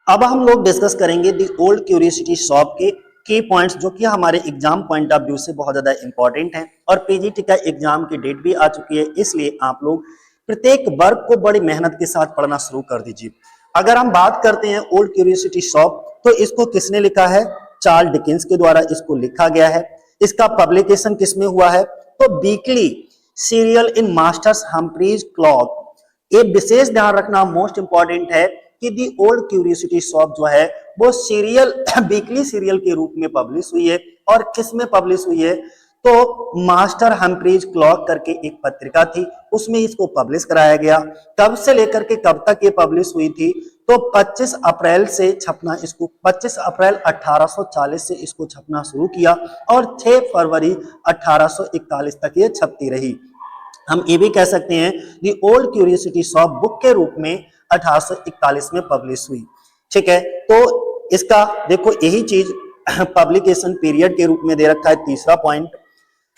अब हम लोग डिस्कस करेंगे दी ओल्ड क्यूरियोसिटी शॉप के की पॉइंट्स जो कि हमारे एग्जाम पॉइंट ऑफ व्यू से बहुत ज्यादा इंपॉर्टेंट हैं और पीजीटी का एग्जाम की डेट भी आ चुकी है, इसलिए आप लोग प्रत्येक वर्ग को बड़ी मेहनत के साथ पढ़ना शुरू कर दीजिए। अगर हम बात करते हैं ओल्ड क्यूरियोसिटी शॉप, तो इसको किसने लिखा है? चार्ल्स डिकेंस के द्वारा इसको लिखा गया है। इसका पब्लिकेशन किसमें हुआ है? तो weekly serial in masters Humphrey's clock. ये विशेष ध्यान रखना मोस्ट इंपॉर्टेंट है कि दी ओल्ड क्यूरियोसिटी शॉप जो है वो सीरियल वीकली सीरियल के रूप में पब्लिश हुई है। और किस में पब्लिश हुई है? तो मास्टर हम्फ्रीज क्लॉक करके एक पत्रिका थी, उसमें इसको पब्लिश कराया गया। कब से लेकर के कब तक ये पब्लिश हुई थी? तो 25 अप्रैल से छपना, इसको 25 अप्रैल 1840 से इसको छपना शुरू किया और 6 फरवरी 1841 तक ये छपती रही। हम ये भी कह सकते हैं the old curiosity shop book के रूप में 1841 में पब्लिश हुई। ठीक है, तो इसका देखो यही चीज पब्लिकेशन पीरियड के रूप में दे रखा है, तीसरा पॉइंट,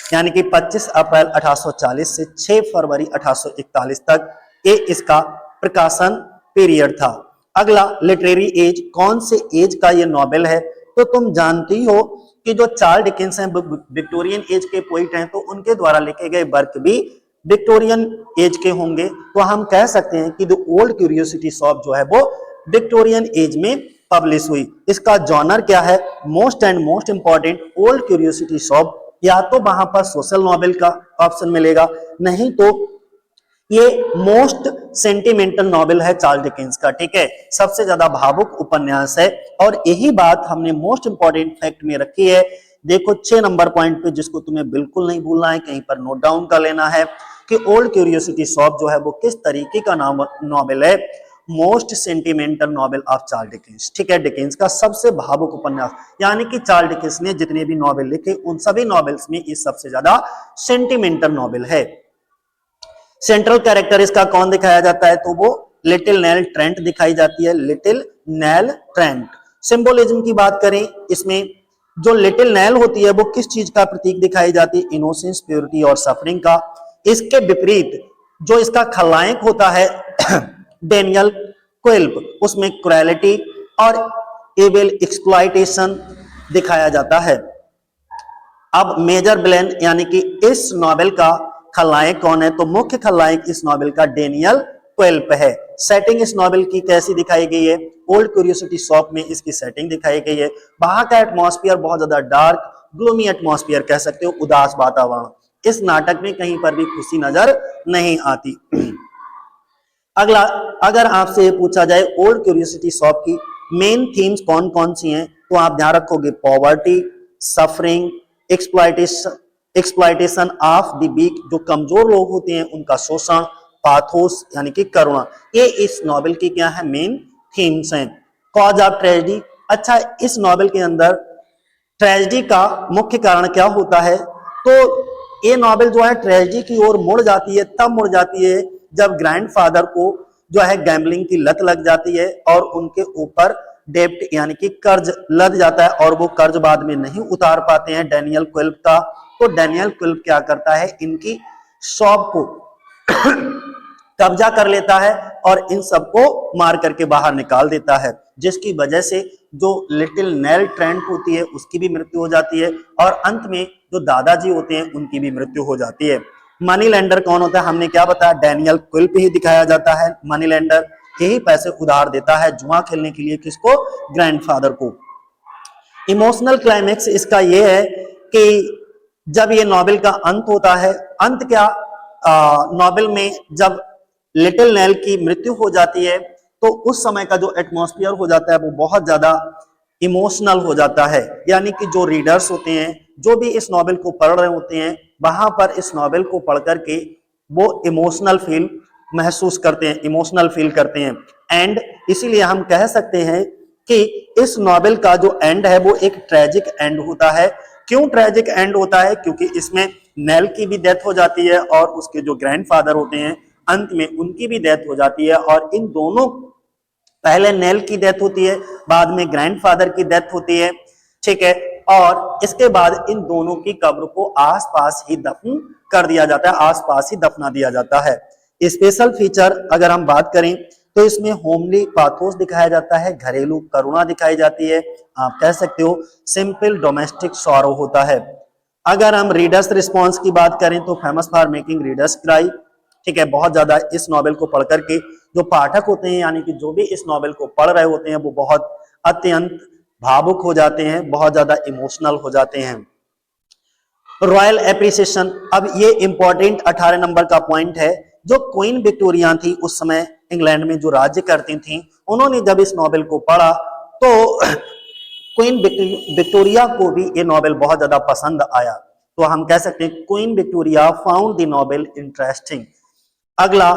यानी कि 25 अप्रैल 1840 से 6 फरवरी 1841 तक ये इसका प्रकाशन पीरियड था। अगला, लिटरेरी एज, कौन से एज का ये नॉवेल है? तो तुम जानती हो कि जो चार्ल्स डिकेंस हैं विक्टोरियन एज के पोइट हैं, तो उनके द्वारा लिखे गए वर्क भी विक्टोरियन एज के होंगे। तो हम कह सकते हैं कि द ओल्ड क्यूरियोसिटी शॉप जो है वो विक्टोरियन एज में पब्लिश हुई। इसका जॉनर क्या है? Most and most important, old curiosity shop या तो वहां पर सोशल नॉवेल का ऑप्शन मिलेगा, नहीं तो ये मोस्ट सेंटिमेंटल नॉवेल है चार्ल्स डिकेंस का। ठीक है, सबसे ज्यादा भावुक उपन्यास है। और यही बात हमने मोस्ट इंपॉर्टेंट फैक्ट में रखी है। देखो 6 नंबर पॉइंट पे, जिसको तुम्हें बिल्कुल नहीं भूलना है, कहीं पर नोट डाउन कर लेना है कि ओल्ड क्यूरियोसिटी शॉप जो है वो किस तरीके का नॉवेल है? Most sentimental novel of Charles Dickens. ठीक है, डिकेंस का सबसे भावुक उपन्यास, यानी कि चार्ल्स डिकेंस ने जितने भी नॉवेल लिखे उन सभी नॉवेल्स में ये सबसे ज्यादा सेंटिमेंटल नॉवेल है। सेंट्रल कैरेक्टर इसका कौन दिखाया जाता है? तो वो लिटिल नेल ट्रेंट दिखाई जाती है, लिटिल नेल ट्रेंट। सिंबोलिज्म की बात करें, इसमें जो लिटिल नेल होती है वो किस चीज का प्रतीक दिखाई जाती है? इनोसेंस, प्योरिटी और सफरिंग का। इसके विपरीत जो इसका खलनायक होता है डेनियल क्विल्प, उसमें क्रुएलिटी और एविल एक्सप्लॉइटेशन दिखाया जाता है। अब मेजर विलेन यानी कि इस नॉवेल का खलनायक कौन है? तो मुख्य खलनायक इस नॉवेल का डेनियल क्विल्प है। सेटिंग इस नॉवेल की कैसी दिखाई गई है? ओल्ड क्यूरियोसिटी शॉप में इसकी सेटिंग दिखाई गई है। वहां का एटमॉस्फेयर बहुत ज्यादा डार्क, ग्लूमी एटमॉस्फेयर कह सकते हो, उदास वातावरण। इस नाटक में कहीं पर भी खुशी नजर नहीं आती। अगला, अगर आपसे ये पूछा जाए ओल्ड क्यूरियोसिटी शॉप की मेन थीम्स कौन कौन सी हैं, तो आप ध्यान रखोगे poverty, suffering, exploitation of the weak, जो कमजोर लोग होते हैं उनका शोषण, पाथोस यानी कि करुणा। ये इस नॉवेल की क्या है? मेन थीम्स हैं। कॉज ऑफ ट्रेजेडी, अच्छा इस नॉवेल के अंदर ट्रेजेडी का मुख्य कारण क्या होता है? तो ये नॉवेल जो है ट्रेजेडी की ओर मुड़ जाती है, तब मुड़ जाती है जब ग्रैंडफादर को जो है गैम्बलिंग की लत लग जाती है और उनके ऊपर डेब्ट यानी कि कर्ज लद जाता है और वो कर्ज बाद में नहीं उतार पाते हैं डेनियल क्विल्प का। तो डेनियल क्विल्प क्या करता है? इनकी शॉप को कब्जा कर लेता है और इन सबको मार करके बाहर निकाल देता है, जिसकी वजह से जो लिटिल नेल ट्रेंट होती है उसकी भी मृत्यु हो जाती है और अंत में जो दादाजी होते हैं उनकी भी मृत्यु हो जाती है। मनी लेंडर कौन होता है? हमने क्या बताया? डेनियल क्विल्प ही दिखाया जाता है मनी लेंडर। यही पैसे उधार देता है जुआ खेलने के लिए, किसको? ग्रैंडफादर को। इमोशनल क्लाइमेक्स इसका यह है कि जब ये नॉवेल का अंत होता है, अंत क्या, नॉवेल में जब लिटिल नेल की मृत्यु हो जाती है तो उस समय का जो एटमॉस्फेयर हो जाता है वो बहुत ज्यादा इमोशनल हो जाता है। यानी कि जो रीडर्स होते हैं, जो भी इस नॉवेल को पढ़ रहे होते हैं, वहां पर इस नॉवेल को पढ़ करके वो इमोशनल फील महसूस करते हैं, इमोशनल फील करते हैं। एंड इसीलिए हम कह सकते हैं कि इस नॉवेल का जो एंड है वो एक ट्रेजिक एंड होता है। क्यों ट्रेजिक एंड होता है? क्योंकि इसमें नेल की भी डेथ हो जाती है और उसके जो ग्रैंडफादर होते हैं अंत में उनकी भी डेथ हो जाती है। और इन दोनों, पहले नेल की डेथ होती है, बाद में ग्रैंडफादर की डेथ होती है। ठीक है, और इसके बाद इन दोनों की कब्र को आसपास ही दफन कर दिया जाता है, आसपास ही दफना दिया जाता है। स्पेशल फीचर अगर हम बात करें तो इसमें होमली पाथोस दिखाया जाता है, घरेलू करुणा दिखाई जाती है, आप कह सकते हो सिंपल डोमेस्टिक सॉरो होता है। अगर हम रीडर्स रिस्पॉन्स की बात करें तो famous for making readers cry, ठीक है, बहुत ज्यादा इस नॉवेल को पढ़ करके जो पाठक होते हैं यानी कि जो भी इस नॉवेल को पढ़ रहे होते हैं वो बहुत अत्यंत भावुक हो जाते हैं, बहुत ज्यादा इमोशनल हो जाते हैं। रॉयल एप्रिसिएशन, अब ये इंपॉर्टेंट 18 नंबर का पॉइंट है। जो क्वीन विक्टोरिया थी उस समय इंग्लैंड में जो राज्य करती थी, उन्होंने जब इस नॉवेल को पढ़ा तो क्वीन विक्टोरिया को भी ये नॉवेल बहुत ज्यादा पसंद आया, तो हम कह सकते हैं queen Victoria found the novel interesting. अगला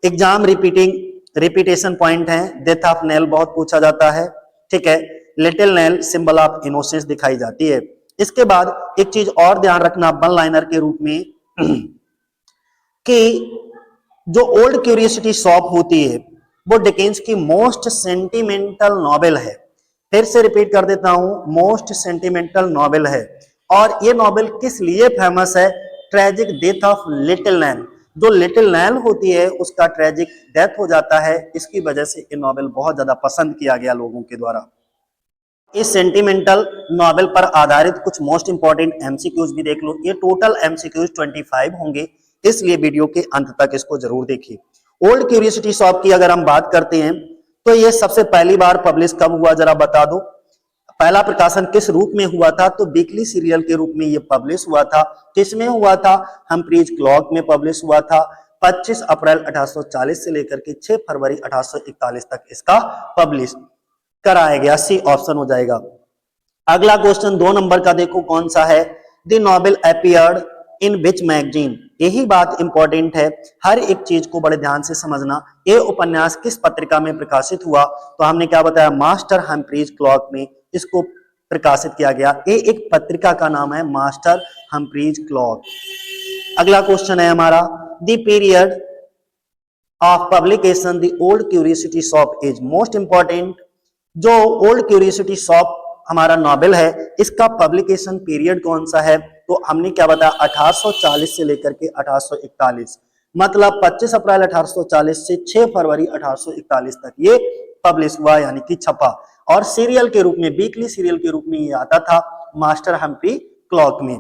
एग्जाम रिपीटेशन पॉइंट है, डेथ ऑफ नेल बहुत पूछा जाता है, ठीक है, little nail symbol of innocence दिखाई जाती है। इसके बाद एक चीज और ध्यान रखना वन लाइनर के रूप में कि जो ओल्ड क्यूरियोसिटी शॉप होती है वो डिकेंस की मोस्ट सेंटिमेंटल नॉवेल है। फिर से रिपीट कर देता हूं, मोस्ट सेंटिमेंटल नॉवेल है। और ये नॉवेल किस लिए फेमस है? Tragic death of little nail, जो लिटिल नैल होती है उसका ट्रेजिक डेथ हो जाता है, इसकी वजह से ये नॉवेल बहुत ज्यादा पसंद किया गया लोगों के द्वारा। इस सेंटिमेंटल नॉवेल पर आधारित कुछ मोस्ट इंपॉर्टेंट एमसीक्यूज भी देख लो। ये टोटल एमसीक्यूज 25 होंगे, इसलिए वीडियो के अंत तक इसको जरूर देखिए। ओल्ड क्यूरियोसिटी शॉप की अगर हम बात करते हैं तो ये सबसे पहली बार पब्लिश कब हुआ जरा बता दो। पहला प्रकाशन किस रूप में हुआ था? तो वीकली सीरियल के रूप में ये पब्लिश हुआ था। किसमें हुआ था? हम्फ्रीज क्लॉक में पब्लिश हुआ था। 25 अप्रैल 1840 से लेकर के 6 फरवरी 1841 तक इसका पब्लिश कराया गया। सी ऑप्शन हो जाएगा। अगला क्वेश्चन 2 नंबर का देखो कौन सा है, the novel appeared in which magazine. यही बात इंपॉर्टेंट है, हर एक चीज को बड़े ध्यान से समझना। ये उपन्यास किस पत्रिका में प्रकाशित हुआ? तो हमने क्या बताया, मास्टर हम्फ्रीज क्लॉक में इसको प्रकाशित किया गया। ये एक पत्रिका का नाम है मास्टर हम्फ्रीज क्लॉक। अगला क्वेश्चन है हमारा, the period of publication the old curiosity shop is. Most important, जो ओल्ड क्यूरियोसिटी शॉप हमारा नॉवेल है इसका पब्लिकेशन पीरियड कौन सा है? तो हमने क्या बताया, 1840 से लेकर के 1841, मतलब 25 अप्रैल 1840 से 6 फरवरी 1841 तक ये पब्लिश हुआ यानी कि छपा। और सीरियल के रूप में, वीकली सीरियल के रूप में ये आता था मास्टर हम्फ्री क्लॉक में।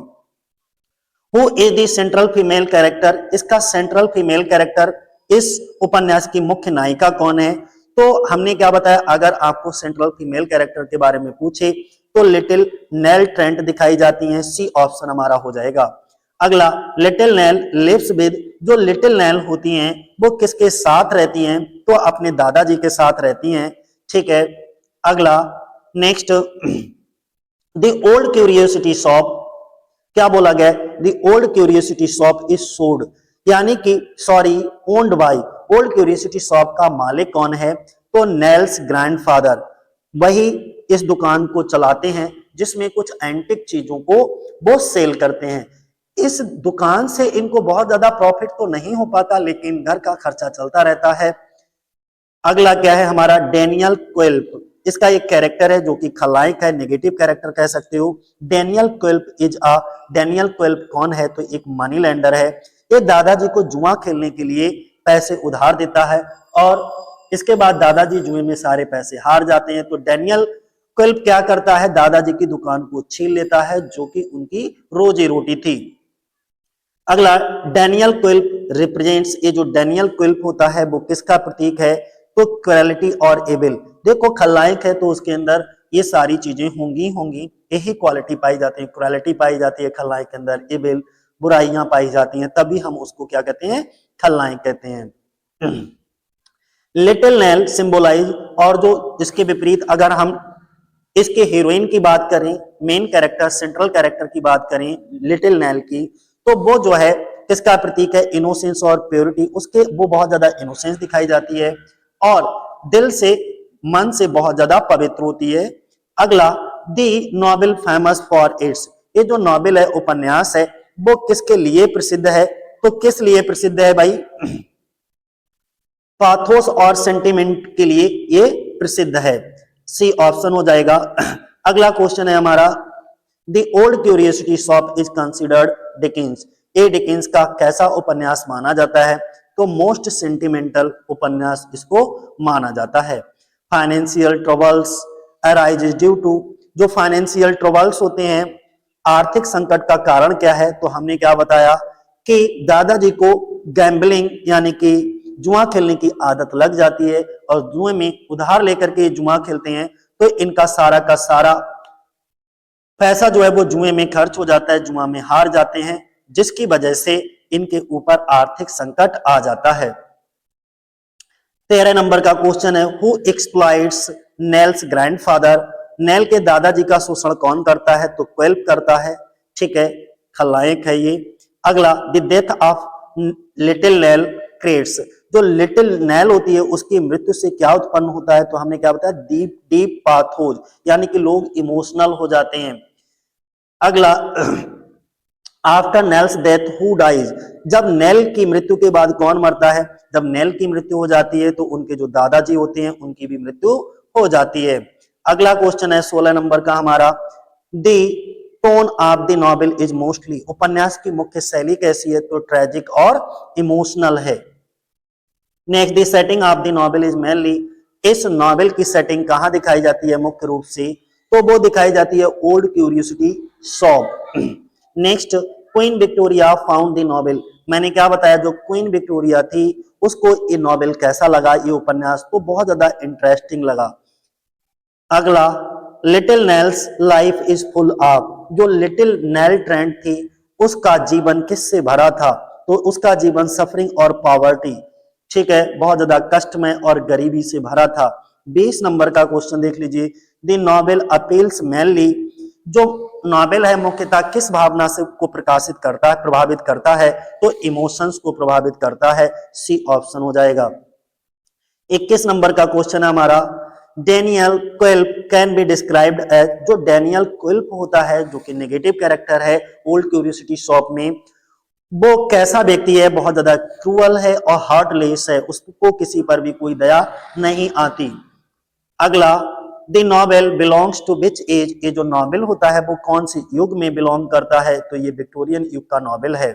Who is the central female character? इसका सेंट्रल फीमेल कैरेक्टर, इस उपन्यास की मुख्य नायिका कौन है? तो हमने क्या बताया, अगर आपको सेंट्रल फीमेल कैरेक्टर के बारे में पूछे तो लिटिल नेल ट्रेंट दिखाई जाती हैं। सी ऑप्शन हमारा हो जाएगा। अगला, लिटिल नेल लिव्स विद, जो लिटिल नेल होती हैं वो किसके साथ रहती हैं? तो अपने दादाजी के साथ रहती हैं, ठीक है। अगला next, the old curiosity shop, क्या बोला गया? The old curiosity shop is sold, यानी कि sorry owned by. Old curiosity shop का मालिक कौन है? तो नेल्स ग्रैंडफादर, वही इस दुकान को चलाते हैं जिसमें कुछ एंटिक चीजों को वो सेल करते हैं। इस दुकान से इनको बहुत ज्यादा प्रॉफिट तो नहीं हो पाता, लेकिन घर का खर्चा चलता रहता है। अगला क्या है हमारा, डेनियल क्विल्प। इसका एक कैरेक्टर है जो कि खलनायक है, नेगेटिव कैरेक्टर कह सकते हो। डेनियल क्विल्प इज अ, डेनियल क्विल्प कौन है? तो एक मनी लेंडर है। ये दादाजी को जुआ खेलने के लिए पैसे उधार देता है और इसके बाद दादाजी जुए में सारे पैसे हार जाते हैं। तो डेनियल क्विल्प क्या करता है, दादाजी की दुकान को छीन लेता है जो कि उनकी रोजी रोटी थी। अगला, डेनियल क्विल्प रिप्रेजेंट्स, ये जो डेनियल क्विल्प होता है वो किसका प्रतीक है? तो क्वालिटी और एविल। देखो खलनायक है तो उसके अंदर ये सारी चीजें होंगी, यही क्वालिटी पाई जाती है, क्वालिटी पाई जाती है खलनायक के अंदर, एविल बुराइयां पाई जाती हैं, तभी हम उसको क्या कहते हैं, खलनायक कहते हैं। लिटिल नेल सिंबलाइज, और जो इसके विपरीत अगर हम इसके हीरोइन की बात करें, मेन कैरेक्टर सेंट्रल कैरेक्टर की बात करें लिटिल नेल की, तो वो जो है किसका प्रतीक है? इनोसेंस और प्योरिटी। उसके वो बहुत ज्यादा इनोसेंस दिखाई जाती है और दिल से, मन से बहुत ज्यादा पवित्र होती है। अगला, दी नॉवेल फेमस फॉर इट्स, ये जो नॉवेल है, उपन्यास है, वो किसके लिए प्रसिद्ध है? तो किस लिए प्रसिद्ध है भाई? पाथोस और सेंटिमेंट के लिए ये प्रसिद्ध है। सी ऑप्शन हो जाएगा। अगला क्वेश्चन है हमारा, the old curiosity shop is considered Dickens. ये डिकेंस का कैसा उपन्यास माना जाता है? तो मोस्ट सेंटिमेंटल उपन्यास इसको माना जाता है। Financial troubles arises due to, जो फाइनेंशियल ट्रबल्स होते हैं, आर्थिक संकट का कारण क्या है, तो हमने क्या बताया कि दादाजी को गैम्बलिंग यानी कि जुआ खेलने की आदत लग जाती है और जुए में उधार लेकर के जुआ खेलते हैं, तो इनका सारा का सारा पैसा जो है वो जुए में खर्च हो जाता है, जुआ में हार जाते हैं, जिसकी वजह से इनके ऊपर आर्थिक संकट आ जाता है। 13 नंबर का क्वेश्चन है, who exploits nails grandfather, nail के दादाजी का शोषण कौन करता है, तो क्वेल्प करता है, ठीक है, खलनायक है ये। अगला, the death of little nail creates, जो लिटिल नेल होती है उसकी मृत्यु से क्या उत्पन्न होता है, तो हमने क्या बताया, डीप डीप पाथोज, यानी कि लोग इमोशनल हो जाते हैं। अगला, after Nell's death who dies, जब नेल की मृत्यु के बाद कौन मरता है, जब नेल की मृत्यु हो जाती है तो उनके जो दादाजी होते हैं उनकी भी मृत्यु हो जाती है। अगला क्वेश्चन है 16 नंबर का हमारा, the tone of the novel is mostly, उपन्यास की मुख्य शैली कैसी है, तो ट्रेजिक और इमोशनल है। Next, the setting of the novel is mainly, इस नॉवेल की सेटिंग कहां दिखाई जाती है मुख्य रूप से, तो वो दिखाई जाती है Old curiosity shop. Next, queen Victoria found the novel, मैंने क्या बताया, जो क्वीन विक्टोरिया थी उसको ये नॉवेल कैसा लगा, ये उपन्यास, तो बहुत ज्यादा इंटरेस्टिंग लगा। अगला, little nails life is full of, जो लिटिल नेल ट्रेंड थी उसका जीवन किससे भरा था, तो उसका जीवन सफरिंग और पॉवर्टी, ठीक है, बहुत ज्यादा कष्टमय और गरीबी से भरा था। 20 नंबर का क्वेश्चन देख लीजिए, द नॉवेल अपील्स मेनली, जो नॉवेल है मुख्यतः किस भावना से को प्रकाशित करता है, प्रभावित करता है, तो इमोशंस को प्रभावित करता है, सी ऑप्शन हो जाएगा। 21 नंबर का क्वेश्चन है हमारा, Daniel Quilp can be described as, जो डेनियल क्विल्प होता है जो कि नेगेटिव कैरेक्टर है ओल्ड क्यूरियोसिटी शॉप में, वो कैसा व्यक्ति है, बहुत ज्यादा क्रूअल है और हार्टलेस है, उसको किसी पर भी कोई दया नहीं आती। अगला, the novel belongs to which age, ये जो नॉवेल होता है वो कौन सी युग में बिलोंग करता है, तो ये विक्टोरियन युग का नॉवेल है।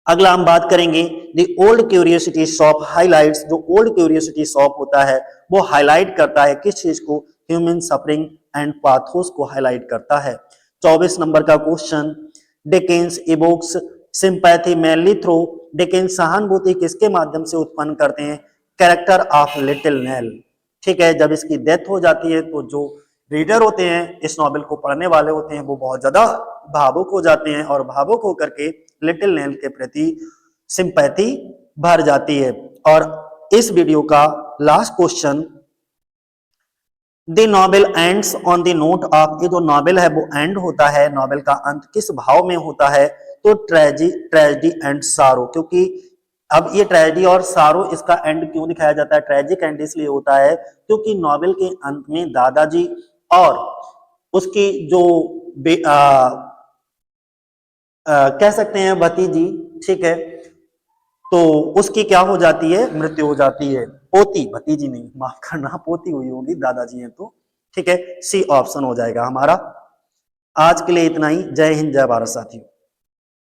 अगला हम बात करेंगे, the old curiosity shop highlights, जो ओल्ड क्यूरियोसिटी शॉप होता है वो हाईलाइट करता है किस चीज को, ह्यूमन सफरिंग एंड पाथोस को हाईलाइट करता है। 24 नंबर का question, Dickens evokes sympathy mainly through, Dickens सहानुभूति किसके माध्यम से उत्पन्न करते हैं, कैरेक्टर ऑफ लिटिल नेल, ठीक है, जब इसकी डेथ हो जाती है तो जो रीडर होते हैं, इस नॉवेल को पढ़ने वाले होते हैं, वो बहुत ज्यादा भावुक हो जाते हैं और भावुक होकर के लिटिल नेल के प्रति सिंपैथी भर जाती है। और इस वीडियो का last question, the novel ends on the note of, ये जो नॉवेल है वो एंड होता है, नॉवेल का अंत किस भाव में होता है, तो ट्रेजेडी एंड सारो, क्योंकि अब ये ट्रेजेडी और सारो इसका एंड क्यों दिखाया जाता है, ट्रेजिक एंड इसलिए होता है क्योंकि नॉवेल के अंत में दादाजी और उसकी जो कह सकते हैं भतीजी, ठीक है, तो उसकी क्या हो जाती है, मृत्यु हो जाती है, पोती, भतीजी नहीं, माफ करना, पोती हुई होगी, दादाजी हैं तो, ठीक है, सी ऑप्शन हो जाएगा हमारा। आज के लिए इतना ही, जय हिंद जय भारत साथियों।